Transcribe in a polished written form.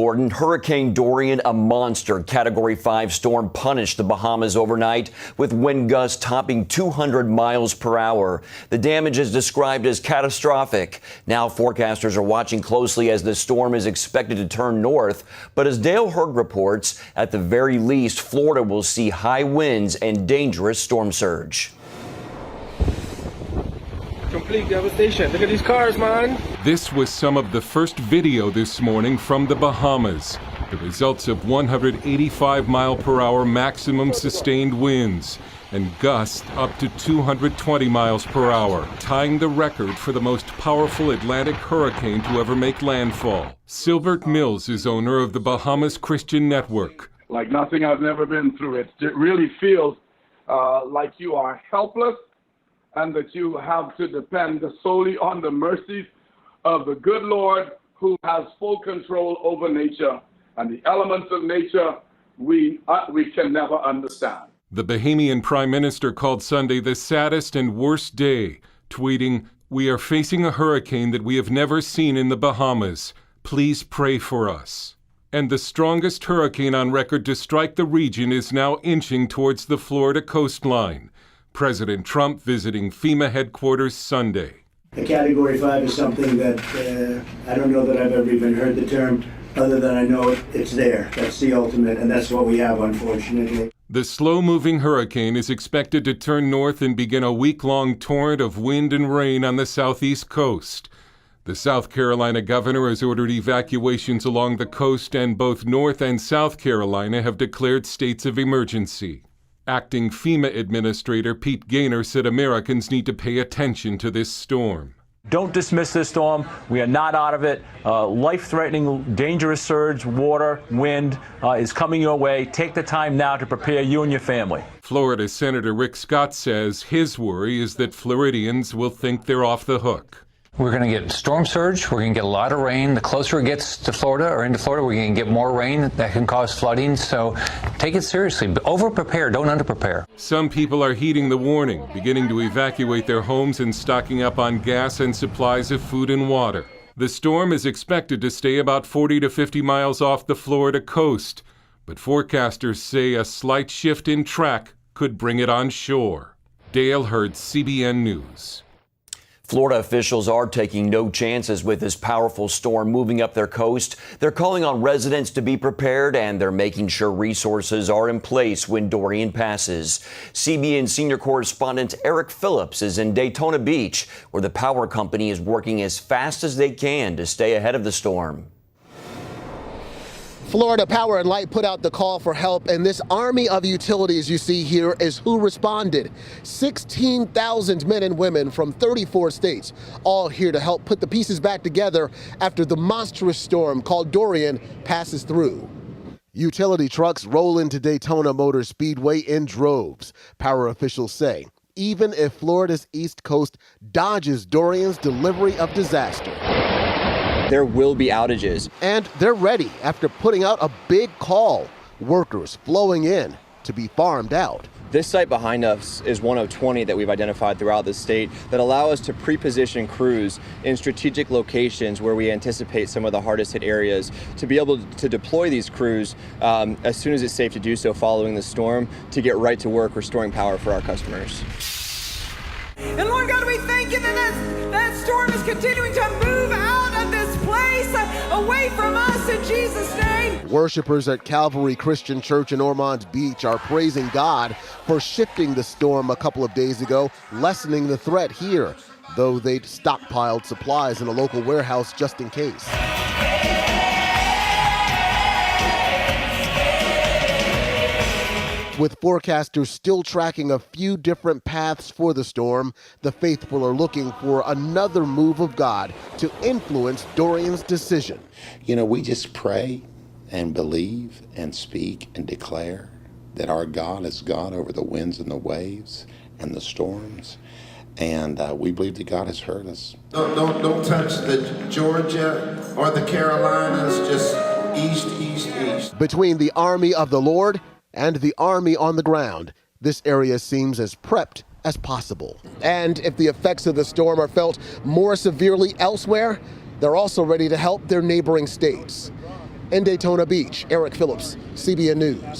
Gordon, Hurricane Dorian, a monster Category 5 storm, punished the Bahamas overnight with wind gusts topping 200 miles per hour. The damage is described as catastrophic. Now forecasters are watching closely as the storm is expected to turn north. But as Dale Hurd reports, at the very least, Florida will see high winds and dangerous storm surge. Complete devastation. Look at these cars, man. This was some of the first video this morning from the Bahamas. The results of 185 mile per hour maximum sustained winds and gusts up to 220 miles per hour, tying the record for the most powerful Atlantic hurricane to ever make landfall. Silbert Mills is owner of the Bahamas Christian Network. Like nothing I've never been through. It really feels like you are helpless, and that you have to depend solely on the mercies of the good Lord, who has full control over nature. And the elements of nature we can never understand. The Bahamian Prime Minister called Sunday the saddest and worst day, tweeting, "We are facing a hurricane that we have never seen in the Bahamas. Please pray for us." And the strongest hurricane on record to strike the region is now inching towards the Florida coastline. President Trump visiting FEMA headquarters Sunday. A Category 5 is something that I don't know that I've ever even heard the term, other than I know it's there. That's the ultimate, and that's what we have, unfortunately. The slow-moving hurricane is expected to turn north and begin a week-long torrent of wind and rain on the southeast coast. The South Carolina governor has ordered evacuations along the coast, and both North and South Carolina have declared states of emergency. Acting FEMA Administrator Pete Gaynor said Americans need to pay attention to this storm. Don't dismiss this storm. We are not out of it. Life-threatening, dangerous surge, water, wind is coming your way. Take the time now to prepare you and your family. Florida Senator Rick Scott says his worry is that Floridians will think they're off the hook. We're going to get storm surge. We're going to get a lot of rain. The closer it gets to Florida or into Florida, we're going to get more rain that can cause flooding. So take it seriously. Over-prepare. Don't under-prepare. Some people are heeding the warning, beginning to evacuate their homes and stocking up on gas and supplies of food and water. The storm is expected to stay about 40 to 50 miles off the Florida coast, but forecasters say a slight shift in track could bring it on shore. Dale Hurd, CBN News. Florida officials are taking no chances with this powerful storm moving up their coast. They're calling on residents to be prepared, and they're making sure resources are in place when Dorian passes. CBN senior correspondent Eric Phillips is in Daytona Beach, where the power company is working as fast as they can to stay ahead of the storm. Florida Power and Light put out the call for help, and this army of utilities you see here is who responded. 16,000 men and women from 34 states, all here to help put the pieces back together after the monstrous storm called Dorian passes through. Utility trucks roll into Daytona Motor Speedway in droves, power officials say, even if Florida's East Coast dodges Dorian's delivery of disaster. There will be outages. And they're ready after putting out a big call. Workers flowing in to be farmed out. This site behind us is one of 20 that we've identified throughout the state that allow us to pre-position crews in strategic locations where we anticipate some of the hardest hit areas to be able to deploy these crews as soon as it's safe to do so following the storm to get right to work restoring power for our customers. And Lord God, we thank you that storm is continuing to move out of this place, away from us in Jesus' name. Worshippers at Calvary Christian Church in Ormond Beach are praising God for shifting the storm a couple of days ago, lessening the threat here, though they'd stockpiled supplies in a local warehouse just in case. With forecasters still tracking a few different paths for the storm, the faithful are looking for another move of God to influence Dorian's decision. You know, we just pray and believe and speak and declare that our God is God over the winds and the waves and the storms. And we believe that God has heard us. Don't touch the Georgia or the Carolinas, just east. Between the army of the Lord and the army on the ground, this area seems as prepped as possible. And if the effects of the storm are felt more severely elsewhere, they're also ready to help their neighboring states. In Daytona Beach, Eric Phillips, CBN News.